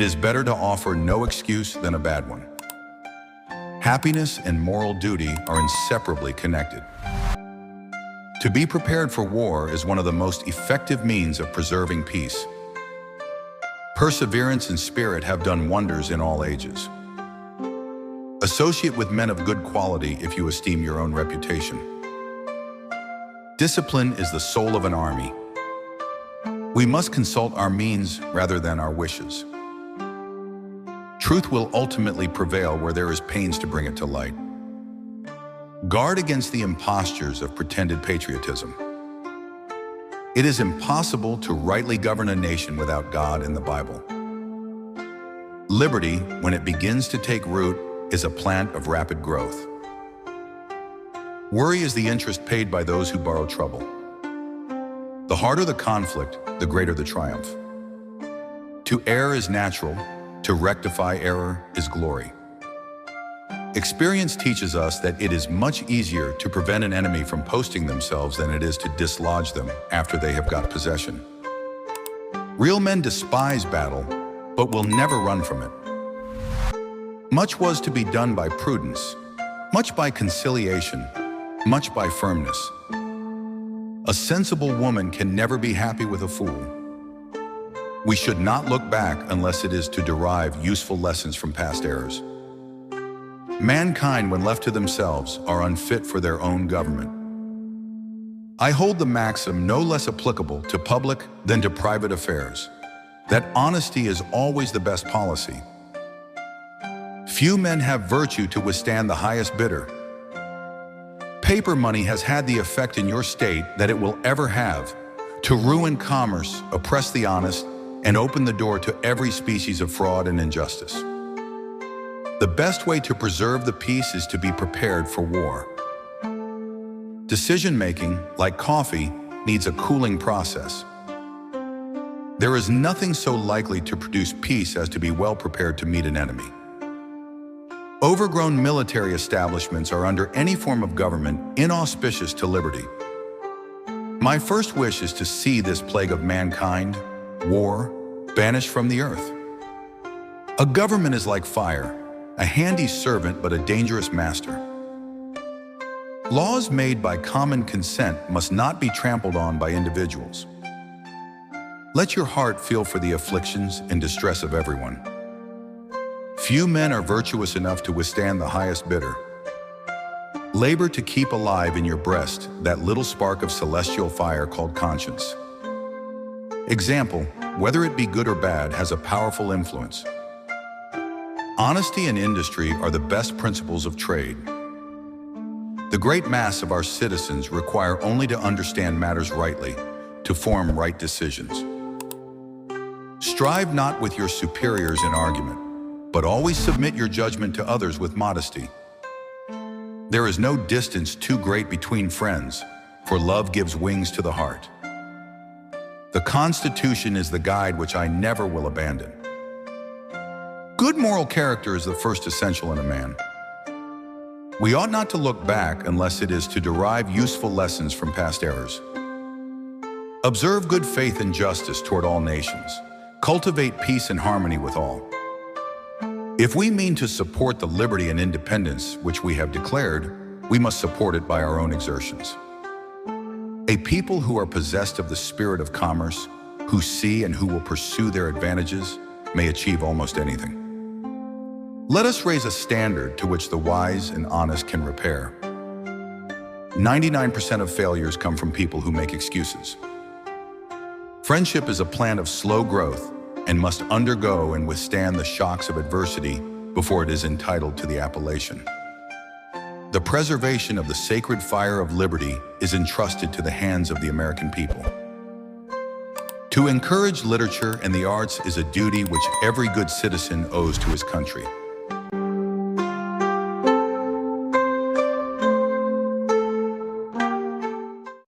It is better to offer no excuse than a bad one. Happiness and moral duty are inseparably connected. To be prepared for war is one of the most effective means of preserving peace. Perseverance and spirit have done wonders in all ages. Associate with men of good quality if you esteem your own reputation. Discipline is the soul of an army. We must consult our means rather than our wishes. Truth will ultimately prevail where there is pains to bring it to light. Guard against the impostures of pretended patriotism. It is impossible to rightly govern a nation without God and the Bible. Liberty, when it begins to take root, is a plant of rapid growth. Worry is the interest paid by those who borrow trouble. The harder the conflict, the greater the triumph. To err is natural, to rectify error is glory. Experience teaches us that it is much easier to prevent an enemy from posting themselves than it is to dislodge them after they have got possession. Real men despise battle, but will never run from it. Much was to be done by prudence, much by conciliation, much by firmness. A sensible woman can never be happy with a fool. We should not look back unless it is to derive useful lessons from past errors. Mankind, when left to themselves, are unfit for their own government. I hold the maxim no less applicable to public than to private affairs, that honesty is always the best policy. Few men have virtue to withstand the highest bidder. Paper money has had the effect in your state that it will ever have, to ruin commerce, oppress the honest, and open the door to every species of fraud and injustice. The best way to preserve the peace is to be prepared for war. Decision-making, like coffee, needs a cooling process. There is nothing so likely to produce peace as to be well prepared to meet an enemy. Overgrown military establishments are under any form of government inauspicious to liberty. My first wish is to see this plague of mankind, war, banished from the earth. A government is like fire, a handy servant but a dangerous master. Laws made by common consent must not be trampled on by individuals. Let your heart feel for the afflictions and distress of everyone. Few men are virtuous enough to withstand the highest bidder. Labor to keep alive in your breast that little spark of celestial fire called conscience. Example, whether it be good or bad, has a powerful influence. Honesty and industry are the best principles of trade. The great mass of our citizens require only to understand matters rightly, to form right decisions. Strive not with your superiors in argument, but always submit your judgment to others with modesty. There is no distance too great between friends, for love gives wings to the heart. The Constitution is the guide which I never will abandon. Good moral character is the first essential in a man. We ought not to look back unless it is to derive useful lessons from past errors. Observe good faith and justice toward all nations. Cultivate peace and harmony with all. If we mean to support the liberty and independence which we have declared, we must support it by our own exertions. A people who are possessed of the spirit of commerce, who see and who will pursue their advantages, may achieve almost anything. Let us raise a standard to which the wise and honest can repair. 99% of failures come from people who make excuses. Friendship is a plant of slow growth and must undergo and withstand the shocks of adversity before it is entitled to the appellation. The preservation of the sacred fire of liberty is entrusted to the hands of the American people. To encourage literature and the arts is a duty which every good citizen owes to his country.